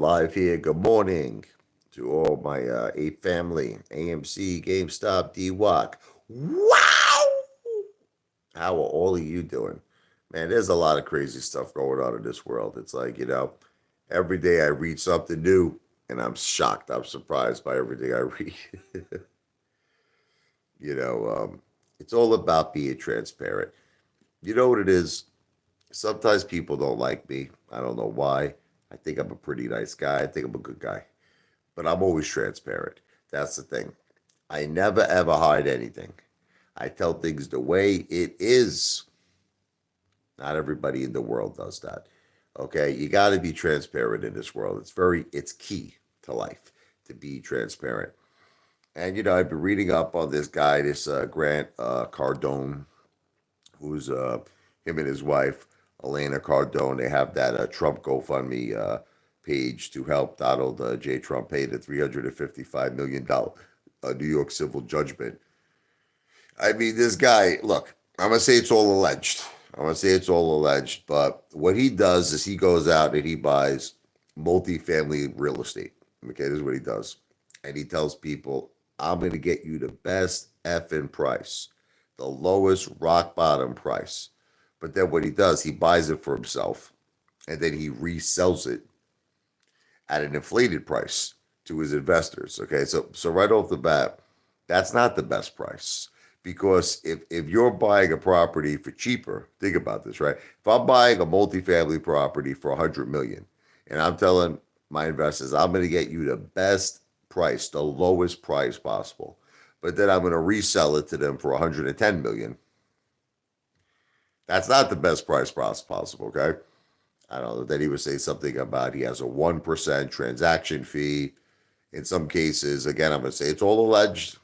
live here. Good morning to all my Ape family, AMC, GameStop, DWAC. Wow! How are all of you doing? Man, there's a lot of crazy stuff going on in this world. It's like, every day I read something new and I'm shocked. I'm surprised by everything I read. you know, um, it's all about being transparent. You know what it is? Sometimes people don't like me. I don't know why. I think I'm a pretty nice guy. I think I'm a good guy. But I'm always transparent. That's the thing. I never ever hide anything. I tell things the way it is. Not everybody in the world does that. Okay? You got to be transparent in this world. It's key to life to be transparent. And I've been reading up on this guy, this Grant Cardone, who's him and his wife, Elena Cardone. They have that Trump GoFundMe page to help Donald J. Trump pay the $355 million New York civil judgment. I mean, this guy, look, I'm going to say it's all alleged. But what he does is he goes out and he buys multifamily real estate. Okay, this is what he does. And he tells people, I'm going to get you the best effing price, the lowest rock bottom price. But then what he does, he buys it for himself and then he resells it at an inflated price to his investors. Okay, so right off the bat, that's not the best price. Because if you're buying a property for cheaper, think about this, right? If I'm buying a multifamily property for $100 million and I'm telling my investors, I'm going to get you the best price, the lowest price possible, but then I'm going to resell it to them for $110 million. That's not the best price possible, okay? I don't know. Then he would say something about he has a 1% transaction fee. In some cases, again, I'm going to say it's all alleged,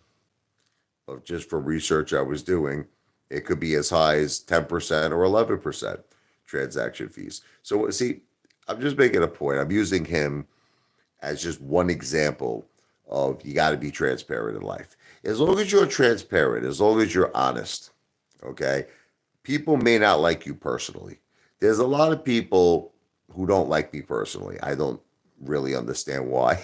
but just for research I was doing, it could be as high as 10% or 11% transaction fees. So see, I'm just making a point. I'm using him as just one example of you got to be transparent in life. As long as you're transparent, as long as you're honest, okay? People may not like you personally. There's a lot of people who don't like me personally. I don't really understand why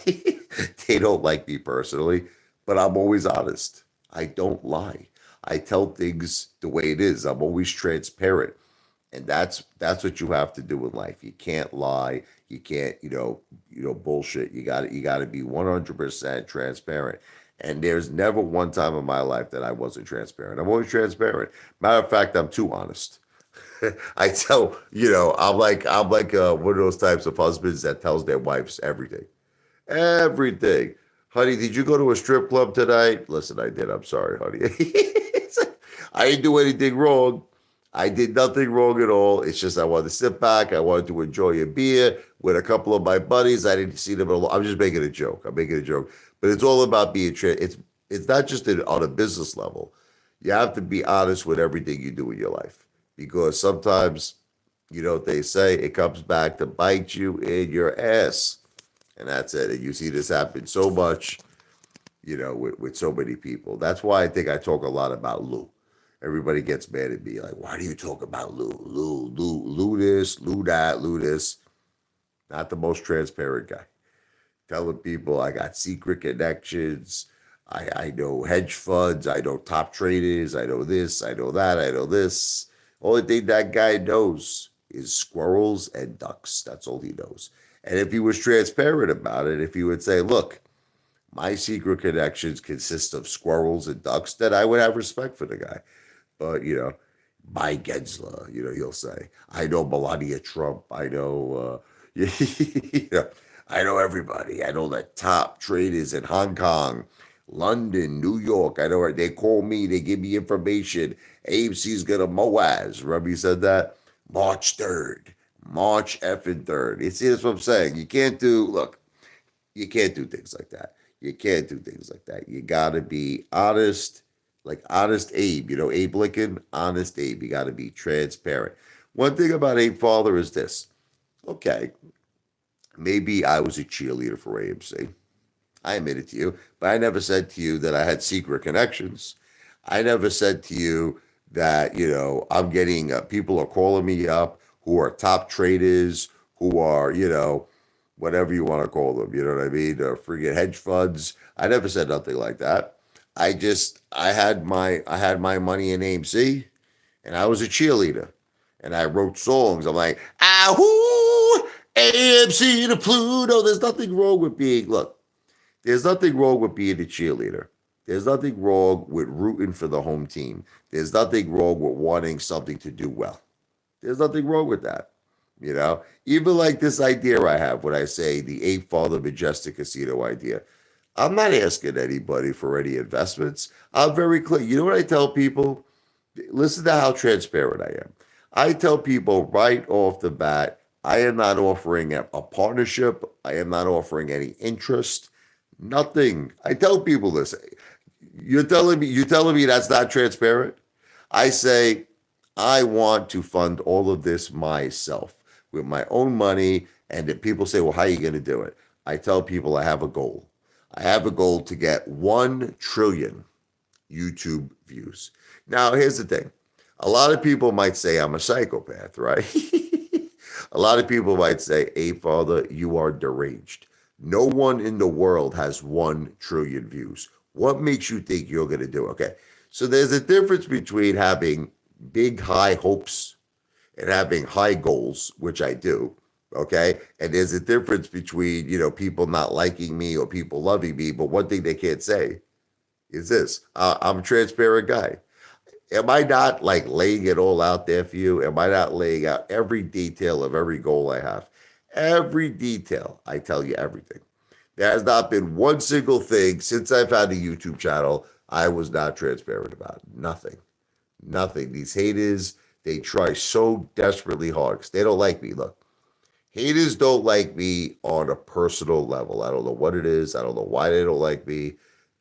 they don't like me personally, but I'm always honest. I don't lie. I tell things the way it is. I'm always transparent. And that's what you have to do in life. You can't lie. You can't, bullshit. You got to be 100% transparent. And there's never one time in my life that I wasn't transparent. I'm always transparent. Matter of fact, I'm too honest. I tell, I'm like one of those types of husbands that tells their wives everything. Everything. Honey, did you go to a strip club tonight? Listen, I did. I'm sorry, honey. I didn't do anything wrong. I did nothing wrong at all. It's just I wanted to sit back. I wanted to enjoy a beer with a couple of my buddies. I didn't see them at all. I'm just making a joke. But it's all about being it's not just on a business level. You have to be honest with everything you do in your life. Because sometimes, they say, it comes back to bite you in your ass. And that's it. And you see this happen so much, with so many people. That's why I think I talk a lot about Lou. Everybody gets mad at me, like, why do you talk about Lou? Lou this, Lou that, Lou this. Not the most transparent guy. Telling people I got secret connections. I know hedge funds. I know top traders. I know this. I know that. I know this. Only thing that guy knows is squirrels and ducks. That's all he knows. And if he was transparent about it, if he would say, look, my secret connections consist of squirrels and ducks, then I would have respect for the guy. But, Mike Gensler, he'll say, I know Melania Trump. I know, I know everybody. I know the top traders in Hong Kong, London, New York. I know they call me. They give me information. AMC's going to Moaz. Remember he said that? March 3rd. March effing 3rd. It's what I'm saying. You can't do things like that. You got to be honest, like honest Abe. Abe Lincoln, honest Abe. You got to be transparent. One thing about Apefather is this. Okay, maybe I was a cheerleader for AMC. I admit it to you, but I never said to you that I had secret connections. I never said to you that, I'm getting, people are calling me up who are top traders, who are, whatever you want to call them. You know what I mean? Friggin' hedge funds. I never said nothing like that. I had my money in AMC, and I was a cheerleader, and I wrote songs. I'm like, ahoo, AMC to Pluto. There's nothing wrong with being, look, there's nothing wrong with being a cheerleader. There's nothing wrong with rooting for the home team. There's nothing wrong with wanting something to do well. There's nothing wrong with that. You know, even like this idea I have when I say the Apefather Majestic Casino idea. I'm not asking anybody for any investments. I'm very clear. You know what I tell people? Listen to how transparent I am. I tell people right off the bat, I am not offering a partnership. I am not offering any interest. Nothing. I tell people this. You're telling me that's not transparent? I say I want to fund all of this myself with my own money. And if people say, well, how are you going to do it? I tell people I have a goal. I have a goal to get 1 trillion YouTube views. Now, here's the thing. A lot of people might say I'm a psychopath, right? A lot of people might say, hey, Father, you are deranged. No one in the world has 1 trillion views. What makes you think you're going to do it? Okay. So there's a difference between having big, high hopes and having high goals, which I do. Okay. And there's a difference between, people not liking me or people loving me. But one thing they can't say is this: I'm a transparent guy. Am I not like laying it all out there for you? Am I not laying out every detail of every goal I have? Every detail. I tell you everything. There has not been one single thing since I've had a YouTube channel I was not transparent about. Nothing. Nothing. These haters, they try so desperately hard because they don't like me. Look, haters don't like me on a personal level. I don't know what it is. I don't know why they don't like me.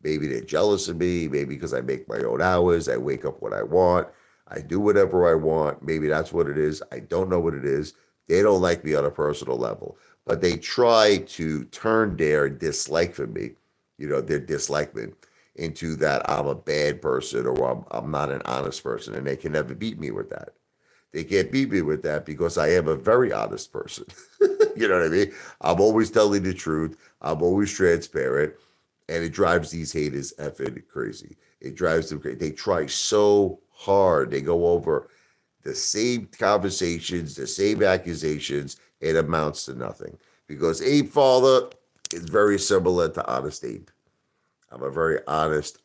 Maybe they're jealous of me. Maybe because I make my own hours. I wake up when I want. I do whatever I want. Maybe that's what it is. I don't know what it is. They don't like me on a personal level, but they try to turn their dislike for me, their dislikement, into that I'm a bad person or I'm not an honest person. And they can never beat me with that. They can't beat me with that because I am a very honest person. You know what I mean? I'm always telling the truth. I'm always transparent. And it drives these haters effing crazy. It drives them crazy. They try so hard. They go over the same conversations, the same accusations. It amounts to nothing. Because Ape Father is very similar to Honest Ape. I'm a very honest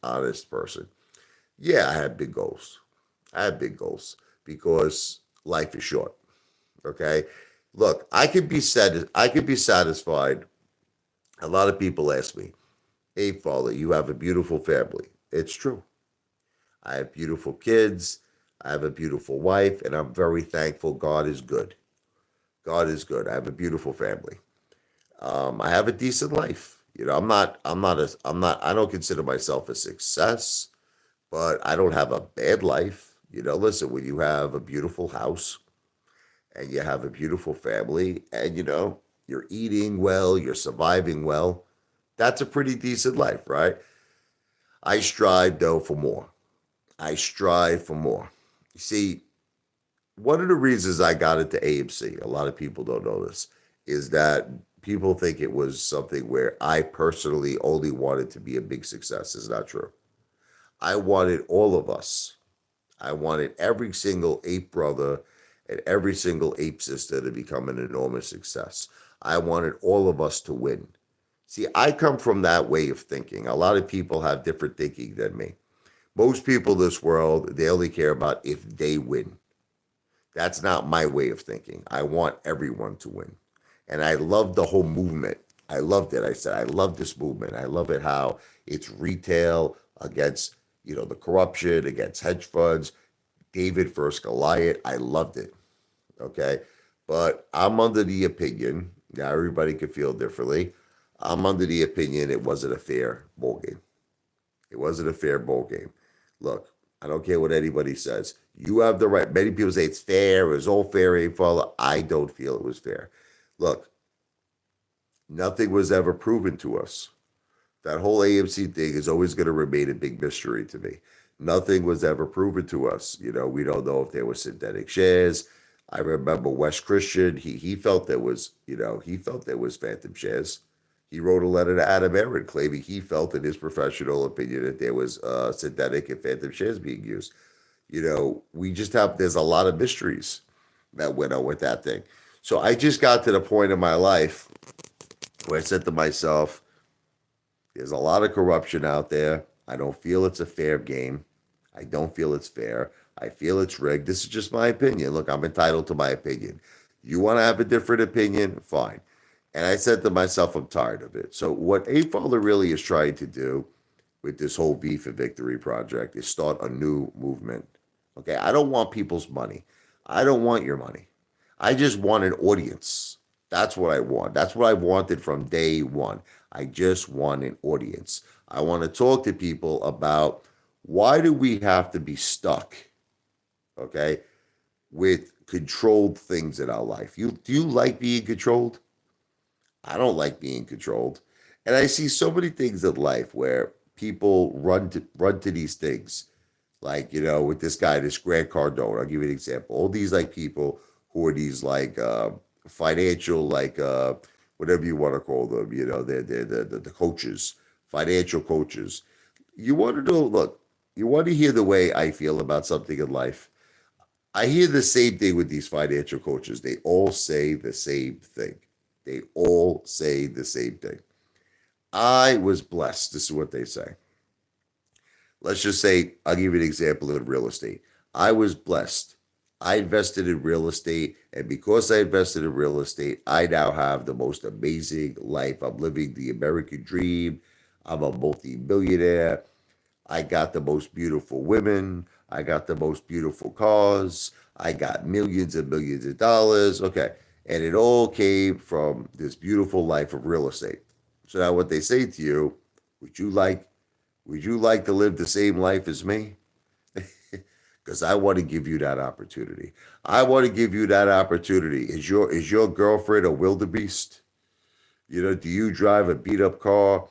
person. Yeah, I have big goals. I have big goals because life is short. Okay. Look, I could be satisfied. A lot of people ask me, hey, Father, you have a beautiful family. It's true. I have beautiful kids. I have a beautiful wife, and I'm very thankful. God is good. God is good. I have a beautiful family. I have a decent life. I don't consider myself a success, but I don't have a bad life. Listen, when you have a beautiful house and you have a beautiful family and, you're eating well, you're surviving well, that's a pretty decent life, right? I strive, though, for more. I strive for more. You see, one of the reasons I got into AMC, a lot of people don't know this, is that people think it was something where I personally only wanted to be a big success. It's not true. I wanted all of us. I wanted every single ape brother and every single ape sister to become an enormous success. I wanted all of us to win. See, I come from that way of thinking. A lot of people have different thinking than me. Most people in this world, they only care about if they win. That's not my way of thinking. I want everyone to win. And I love the whole movement. I loved it. I said, I love this movement. I love it how it's retail against, the corruption, against hedge funds, David versus Goliath. I loved it. Okay. But I'm under the opinion, now everybody can feel differently. I'm under the opinion it wasn't a fair bowl game. It wasn't a fair bowl game. Look, I don't care what anybody says. You have the right. Many people say it's fair. It was all fair, ain't follow. I don't feel it was fair. Look, nothing was ever proven to us. That whole AMC thing is always going to remain a big mystery to me. Nothing was ever proven to us. We don't know if there were synthetic shares. I remember Wes Christian. He felt there was, he felt there was phantom shares. He wrote a letter to Adam Aaron claiming he felt, in his professional opinion, that there was synthetic and phantom shares being used. We just have, there's a lot of mysteries that went on with that thing. So I just got to the point in my life where I said to myself, there's a lot of corruption out there. I don't feel it's a fair game. I don't feel it's fair. I feel it's rigged. This is just my opinion. Look, I'm entitled to my opinion. You want to have a different opinion? Fine. And I said to myself, I'm tired of it. So what Apefather really is trying to do with this whole V for Victory project is start a new movement. Okay, I don't want people's money. I don't want your money. I just want an audience. That's what I want. That's what I wanted from day one. I just want an audience. I want to talk to people about, why do we have to be stuck, okay, with controlled things in our life? Do you like being controlled? I don't like being controlled. And I see so many things in life where people run to these things. Like, with this guy, this Grant Cardone, I'll give you an example. All these like people who are these like financial, like whatever you want to call them, they're the coaches, financial coaches. You want to know, look, you want to hear the way I feel about something in life. I hear the same thing with these financial coaches. They all say the same thing. They all say the same thing. I was blessed. This is what they say. Let's just say, I'll give you an example in real estate. I was blessed. I invested in real estate, and because I invested in real estate, I now have the most amazing life. I'm living the American dream. I'm a multi-millionaire. I got the most beautiful women. I got the most beautiful cars. I got millions and millions of dollars. Okay. And it all came from this beautiful life of real estate. So now what they say to you, would you like to live the same life as me? Because I want to give you that opportunity. I want to give you that opportunity. Is your girlfriend a wildebeest? Do you drive a beat up car?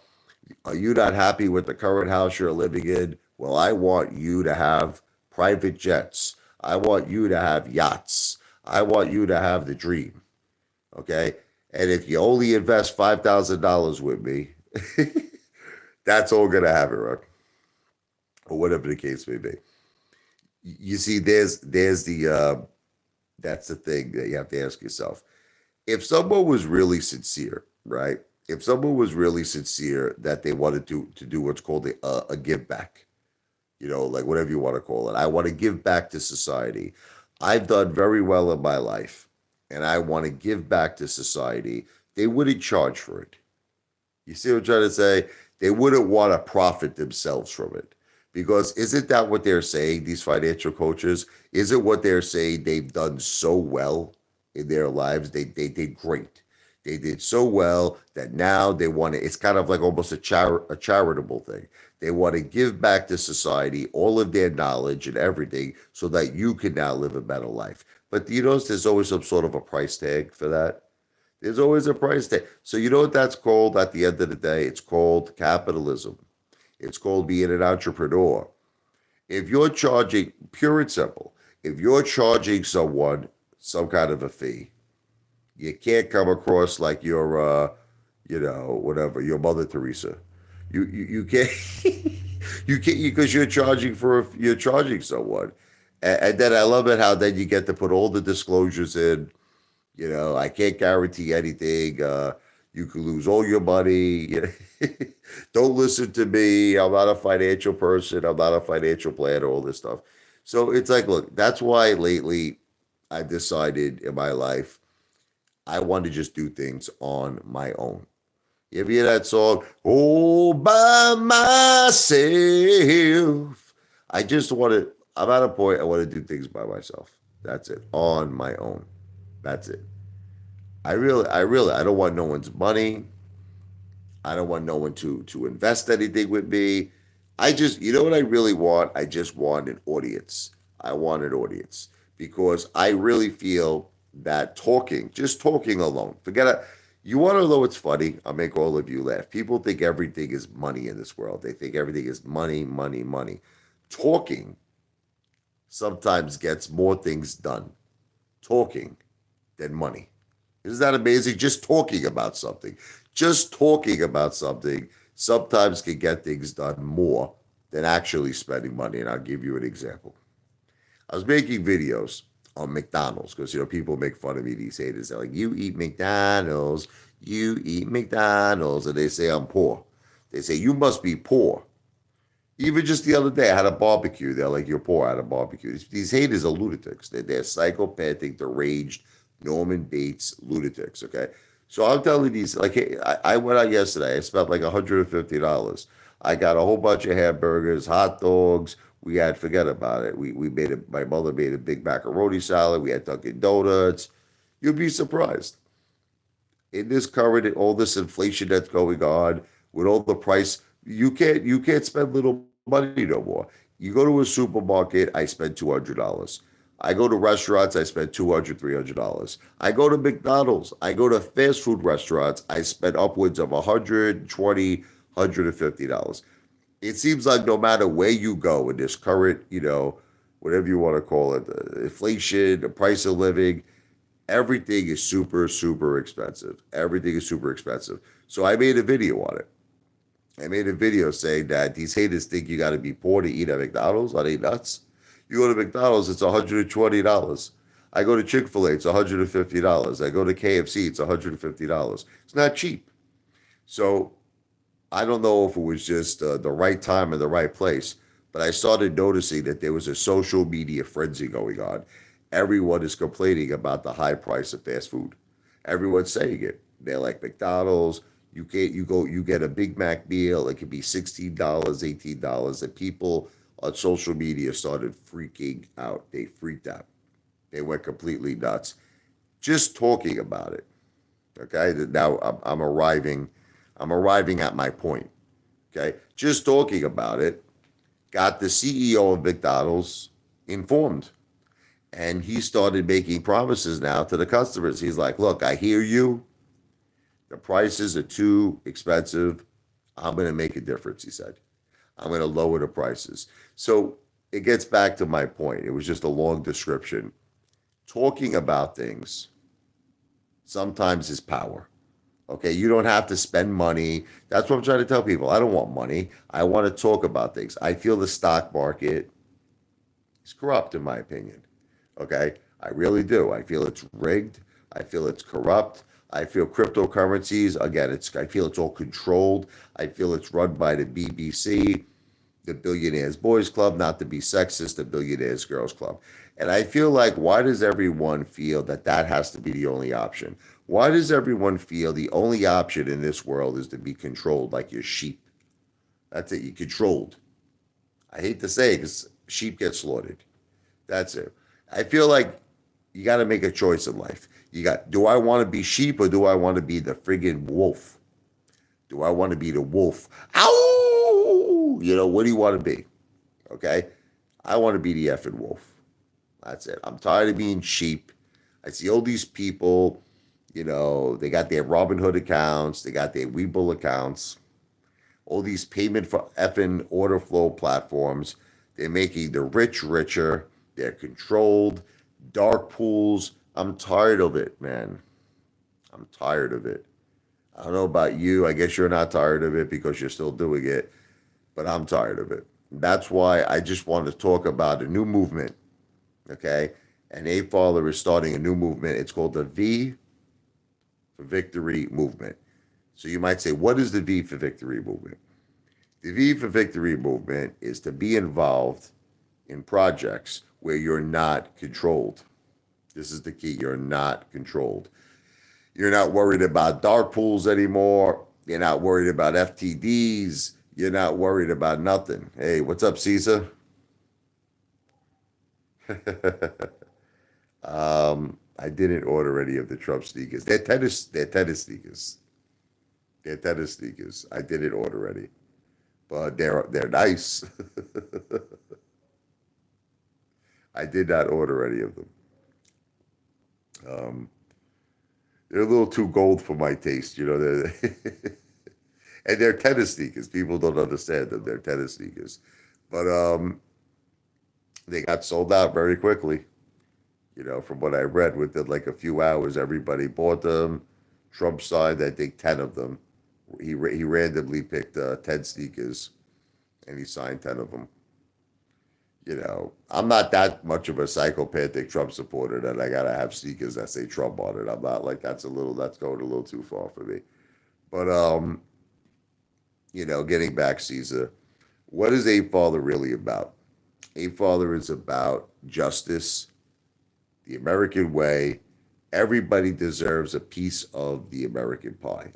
Are you not happy with the current house you're living in? Well, I want you to have private jets. I want you to have yachts. I want you to have the dream. Okay? And if you only invest $5,000 with me, that's all going to happen, right? Or whatever the case may be. You see, there's the that's the thing that you have to ask yourself. If someone was really sincere, right? If someone was really sincere that they wanted to do what's called a give back, like whatever you want to call it, I want to give back to society. I've done very well in my life, and I want to give back to society. They wouldn't charge for it. You see what I'm trying to say? They wouldn't want to profit themselves from it. Because isn't that what they're saying, these financial coaches? Isn't what they're saying they've done so well in their lives? They did great. They did so well that now they want to, it's kind of like almost a charitable thing. They want to give back to society all of their knowledge and everything so that you can now live a better life. But you notice there's always some sort of a price tag for that. There's always a price tag. So you know what that's called at the end of the day? It's called capitalism. It's called being an entrepreneur. If you're charging, pure and simple, if you're charging someone some kind of a fee, you can't come across like you're, whatever, your Mother Teresa. You can't, you can't, because you're charging someone. And then I love it how then you get to put all the disclosures in. I can't guarantee anything. You could lose all your money. Don't listen to me. I'm not a financial person. I'm not a financial planner, all this stuff. So it's like, look, that's why lately I've decided in my life, I want to just do things on my own. You ever hear that song? All by myself. I'm at a point I want to do things by myself. That's it. On my own. That's it. I don't want no one's money. I don't want no one to invest anything with me. You know what I really want? I just want an audience. I want an audience because I really feel that just talking alone, forget it. You want to know what's funny? I'll make all of you laugh. People think everything is money in this world. They think everything is money, money, money. Talking sometimes gets more things done talking than money. Isn't that amazing? Just talking about something. Just talking about something sometimes can get things done more than actually spending money. And I'll give you an example. I was making videos on McDonald's because people make fun of me. These haters, they're like, "You eat McDonald's, you eat McDonald's," and they say I'm poor. They say you must be poor. Even just the other day, I had a barbecue. They're like, "You're poor." I had a barbecue. These haters are lunatics. They're psychopathic, deranged, Norman Bates lunatics. Okay, so I'm telling these like, hey, I went out yesterday. I spent like $150. I got a whole bunch of hamburgers, hot dogs. We had forget about it. We made it. My mother made a big macaroni salad. We had Dunkin' Donuts. You'd be surprised in this current all this inflation that's going on with all the price. You can't spend little money no more. You go to a supermarket, I spend $200. I go to restaurants, I spend $200, $300. I go to McDonald's, I go to fast food restaurants, I spend upwards of $120, $150. It seems like no matter where you go in this current, whatever you want to call it, the inflation, the price of living, everything is super, super expensive. Everything is super expensive. So I made a video on it. I made a video saying that these haters think you got to be poor to eat at McDonald's. Are they nuts? You go to McDonald's, it's $120. I go to Chick-fil-A, it's $150. I go to KFC, it's $150. It's not cheap. So I don't know if it was just the right time and the right place, but I started noticing that there was a social media frenzy going on. Everyone is complaining about the high price of fast food. Everyone's saying it. They're like McDonald's. You get a Big Mac meal. It could be $16, $18, and people on social media started freaking out. They freaked out. They went completely nuts. Just talking about it. Okay. Now I'm arriving. I'm arriving at my point. Okay. Just talking about it got the CEO of McDonald's informed. And he started making promises now to the customers. He's like, "Look, I hear you. The prices are too expensive. I'm going to make a difference," he said. "I'm going to lower the prices." So it gets back to my point. It was just a long description. Talking about things sometimes is power. Okay, you don't have to spend money. That's what I'm trying to tell people. I don't want money. I want to talk about things. I feel the stock market is corrupt, in my opinion. Okay, I really do. I feel it's rigged. I feel it's corrupt. I feel cryptocurrencies, again, I feel it's all controlled. I feel it's run by the BBC, the Billionaires Boys Club, not to be sexist, the Billionaires Girls Club. And I feel like, why does everyone feel that that has to be the only option? Why does everyone feel the only option in this world is to be controlled like you're sheep? That's it, you're controlled. I hate to say it because sheep get slaughtered. That's it. I feel like you got to make a choice in life. Do I want to be sheep or do I want to be the friggin' wolf? Do I want to be the wolf? Ow! What do you want to be? Okay? I want to be the effing wolf. That's it. I'm tired of being sheep. I see all these people, they got their Robinhood accounts, they got their Webull accounts, all these payment for effing order flow platforms. They're making the rich richer. They're controlled. Dark pools. I'm tired of it, man. I'm tired of it. I don't know about you. I guess you're not tired of it because you're still doing it, but I'm tired of it. That's why I just want to talk about a new movement, okay? And Apefather is starting a new movement. It's called the V for Victory movement. So you might say, what is the V for Victory movement? The V for Victory movement is to be involved in projects where you're not controlled. This is the key. You're not controlled. You're not worried about dark pools anymore. You're not worried about FTDs. You're not worried about nothing. Hey, what's up, Caesar? I didn't order any of the Trump sneakers. They're tennis sneakers. They're tennis sneakers. I didn't order any, but they're nice. I did not order any of them. They're a little too gold for my taste, and they're tennis sneakers. People don't understand that they're tennis sneakers, but they got sold out very quickly. From what I read, within like a few hours, everybody bought them. Trump signed, I think, 10 of them. He randomly picked 10 sneakers and he signed 10 of them. I'm not that much of a psychopathic Trump supporter that I gotta have sneakers that say Trump on it. I'm not like that's going a little too far for me. But getting back, Caesar, what is Apefather really about? Apefather is about justice, the American way. Everybody deserves a piece of the American pie.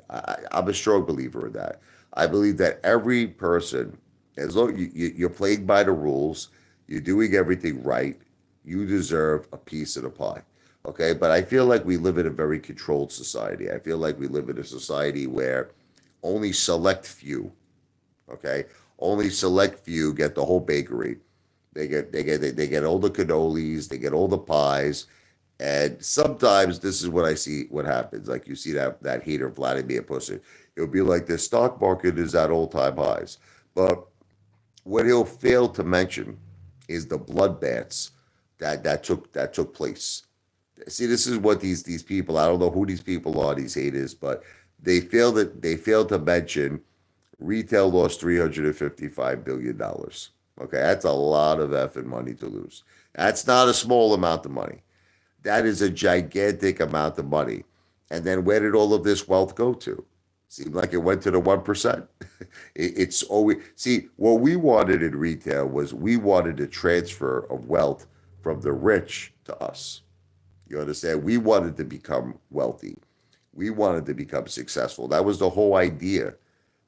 I'm a strong believer in that. I believe that every person, as long you're playing by the rules, you're doing everything right, you deserve a piece of the pie. Okay, but I feel like we live in a very controlled society. I feel like we live in a society where only select few, okay, only select few get the whole bakery. They get all the cannolis, they get all the pies, and sometimes this is what I see what happens. Like you see that hater Vladimir Putin. It'll be like the stock market is at all-time highs. But what he'll fail to mention is the bloodbaths that took place. See, this is what these people, I don't know who these people are, these haters, but they fail to mention retail lost $355 billion. Okay, that's a lot of effing money to lose. That's not a small amount of money. That is a gigantic amount of money. And then where did all of this wealth go to? Seemed like it went to the 1%. It's always, see, what we wanted in retail was we wanted a transfer of wealth from the rich to us. You understand? We wanted to become wealthy. We wanted to become successful. That was the whole idea.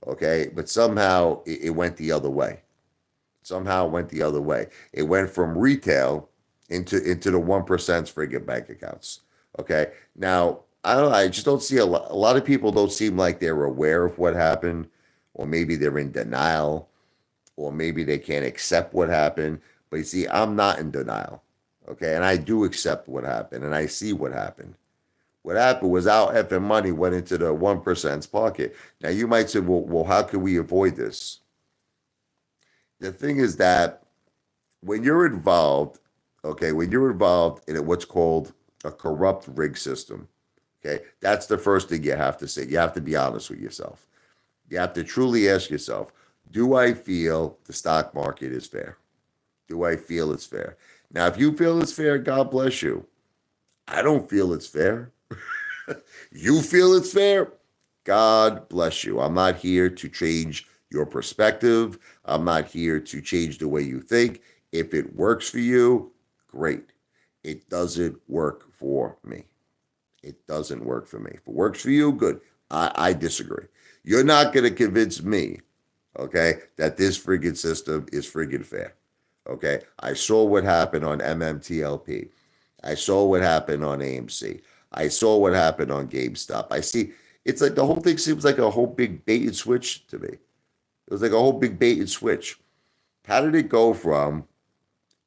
Okay. But somehow it went the other way. Somehow it went the other way. It went from retail into the 1% friggin' bank accounts. Okay. Now, I don't know, I just don't see a lot of people don't seem like they're aware of what happened, or maybe they're in denial, or maybe they can't accept what happened. But you see, I'm not in denial. Okay. And I do accept what happened and I see what happened. What happened was our effing money went into the 1%'s pocket. Now you might say, well, how can we avoid this? The thing is that when you're involved, okay, when you're involved in what's called a corrupt rig system, okay, that's the first thing you have to say. You have to be honest with yourself. You have to truly ask yourself, do I feel the stock market is fair? Do I feel it's fair? Now, if you feel it's fair, God bless you. I don't feel it's fair. You feel it's fair? God bless you. I'm not here to change your perspective. I'm not here to change the way you think. If it works for you, great. It doesn't work for me. It doesn't work for me. If it works for you, good. I disagree. You're not going to convince me, okay, that this friggin' system is friggin' fair. Okay. I saw what happened on MMTLP. I saw what happened on AMC. I saw what happened on GameStop. I see it's like the whole thing seems like a whole big bait and switch to me. It was like a whole big bait and switch. How did it go from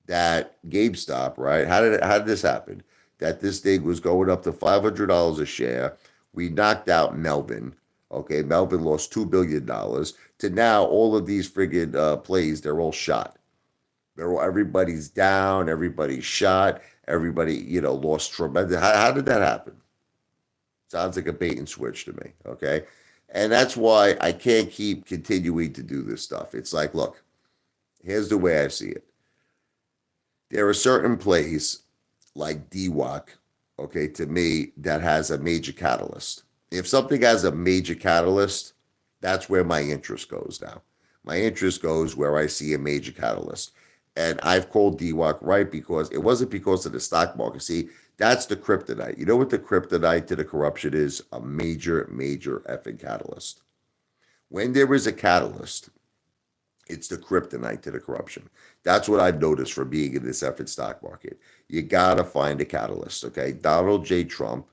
that GameStop, right? How did this happen? That this thing was going up to $500 a share. We knocked out Melvin. Okay, Melvin lost $2 billion. To now, all of these friggin' plays, they're all shot. Everybody's down. Everybody's shot. Everybody, lost tremendous. How did that happen? Sounds like a bait and switch to me. Okay, and that's why I can't keep continuing to do this stuff. It's like, look, here's the way I see it. There are certain plays like DWAC, okay, to me, that has a major catalyst. If something has a major catalyst, that's where my interest goes now. My interest goes where I see a major catalyst. And I've called DWAC right because it wasn't because of the stock market. See, that's the kryptonite. You know what the kryptonite to the corruption is? A major, major effing catalyst. When there is a catalyst, it's the kryptonite to the corruption. That's what I've noticed from being in this effing stock market. You gotta find a catalyst, okay? Donald J. Trump,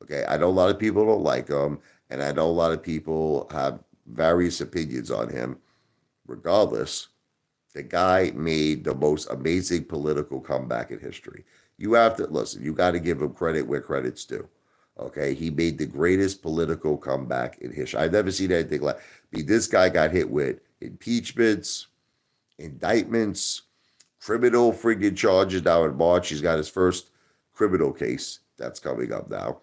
okay? I know a lot of people don't like him, and I know a lot of people have various opinions on him. Regardless, the guy made the most amazing political comeback in history. You have to listen, you got to give him credit where credit's due. Okay, he made the greatest political comeback in history. I've never seen anything like. I mean, this guy got hit with impeachments, indictments, criminal friggin' charges. Now in March, he's got his first criminal case that's coming up now.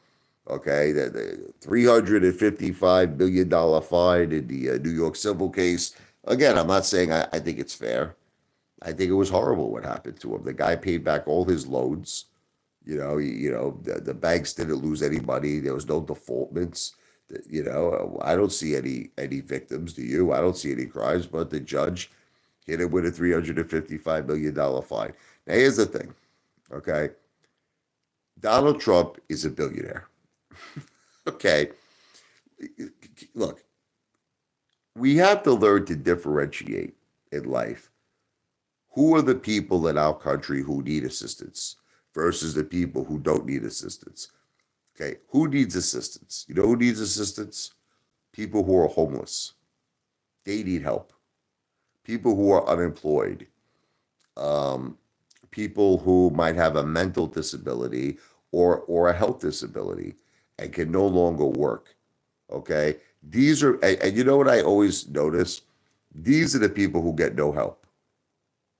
Okay, the $355 million fine in the New York civil case. Again, I'm not saying I think it's fair. I think it was horrible what happened to him. The guy paid back all his loans. The banks didn't lose any money. There was no defaultments. I don't see any victims. Do you? I don't see any crimes. But the judge hit him with a $355 million fine. Now here's the thing. Okay, Donald Trump is a billionaire. Okay, look, we have to learn to differentiate in life. Who are the people in our country who need assistance versus the people who don't need assistance? Okay, who needs assistance? You know who needs assistance? People who are homeless. They need help. People who are unemployed. People who might have a mental disability or a health disability and can no longer work. Okay, these are, and you know what I always notice? These are the people who get no help.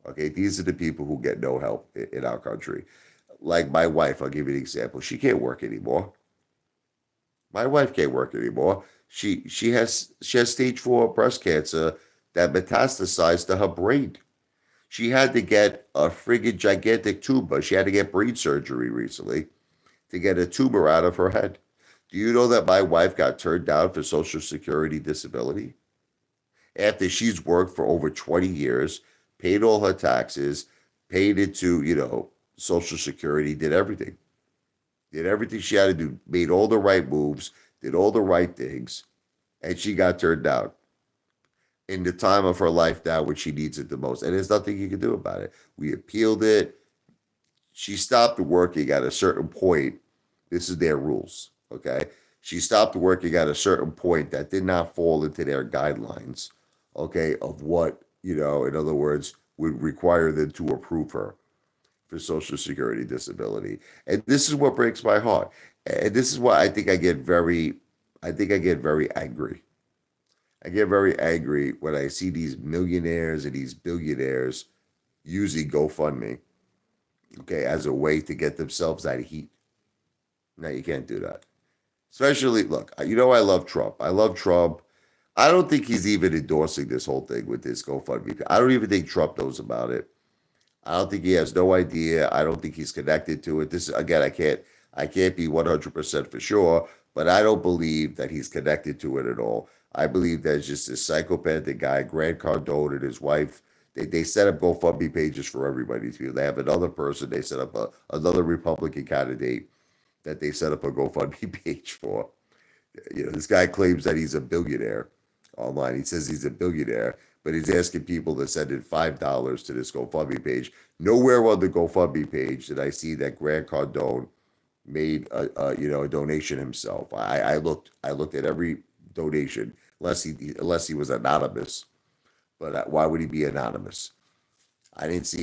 Okay, these are the people who get no help in our country. Like my wife, I'll give you an example. She can't work anymore. My wife can't work anymore. She has stage 4 breast cancer that metastasized to her brain. She had to get a friggin' gigantic tumor. She had to get brain surgery recently to get a tumor out of her head. Do you know that my wife got turned down for Social Security disability after she's worked for over 20 years, paid all her taxes, paid into, Social Security, did everything she had to do, made all the right moves, did all the right things, and she got turned down in the time of her life now when she needs it the most. And there's nothing you can do about it. We appealed it. She stopped working at a certain point. This is their rules, okay? She stopped working at a certain point that did not fall into their guidelines, okay, of what, in other words, would require them to approve her for Social Security disability. And this is what breaks my heart. And this is why I think I get very angry. I get very angry when I see these millionaires and these billionaires using GoFundMe, okay, as a way to get themselves out of heat. No, you can't do that. Especially, look, I love Trump. I love Trump. I don't think he's even endorsing this whole thing with this GoFundMe. I don't even think Trump knows about it. I don't think he has no idea. I don't think he's connected to it. This again, I can't be 100% for sure, but I don't believe that he's connected to it at all. I believe there's just this psychopathic guy, Grant Cardone and his wife. They set up GoFundMe pages for everybody. They have another person. They set up another Republican candidate that they set up a GoFundMe page for. This guy claims that he's a billionaire online. He says he's a billionaire, but he's asking people to send in $5 to this GoFundMe page. Nowhere on the GoFundMe page did I see that Grant Cardone made a donation himself. I looked at every donation unless he was anonymous. But why would he be anonymous? I didn't see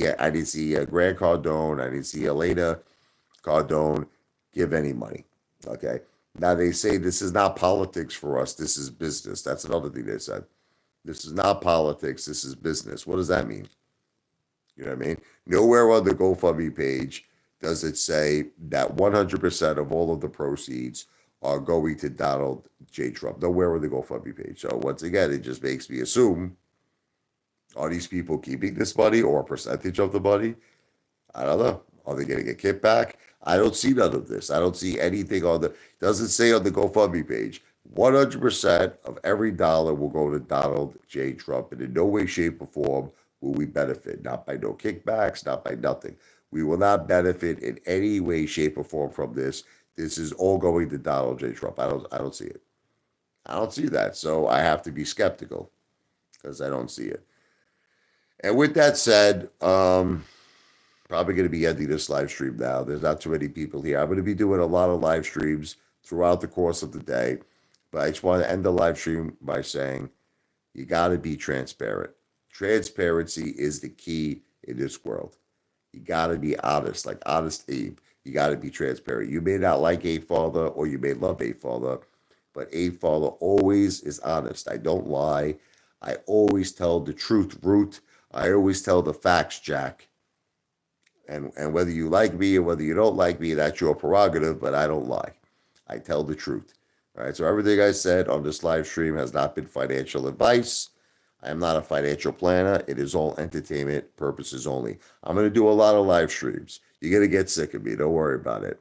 Grant Cardone. I didn't see Elena Cardone give any money. Okay. Now they say this is not politics for us. This is business. That's another thing they said. This is not politics. This is business. What does that mean? You know what I mean? Nowhere on the GoFundMe page does it say that 100% of all of the proceeds are going to Donald J. Trump. Nowhere on the GoFundMe page. So once again, it just makes me assume, are these people keeping this money or a percentage of the money? I don't know. Are they getting a kickback? I don't see none of this. I don't see anything doesn't say on the GoFundMe page. 100% of every dollar will go to Donald J. Trump, and in no way, shape, or form will we benefit. Not by no kickbacks, not by nothing. We will not benefit in any way, shape, or form from this. This is all going to Donald J. Trump. I don't see it. I don't see that. So I have to be skeptical because I don't see it. And with that said, probably going to be ending this live stream now. There's not too many people here. I'm going to be doing a lot of live streams throughout the course of the day. But I just want to end the live stream by saying you got to be transparent. Transparency is the key in this world. You got to be honest, like Honest Abe. You got to be transparent. You may not like Apefather or you may love Apefather, but Apefather always is honest. I don't lie. I always tell the truth, Root. I always tell the facts, Jack. And whether you like me or whether you don't like me, that's your prerogative, but I don't lie. I tell the truth. All right. So everything I said on this live stream has not been financial advice. I am not a financial planner. It is all entertainment purposes only. I'm going to do a lot of live streams. You're going to get sick of me. Don't worry about it.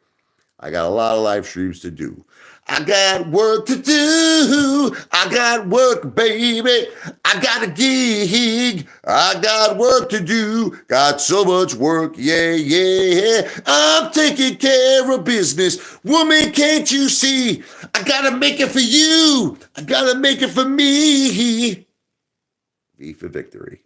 I got a lot of live streams to do. I got work to do. I got work, baby. I got a gig. I got work to do. Got so much work. Yeah, yeah. I'm taking care of business. Woman, can't you see? I got to make it for you. I got to make it for me. V for victory.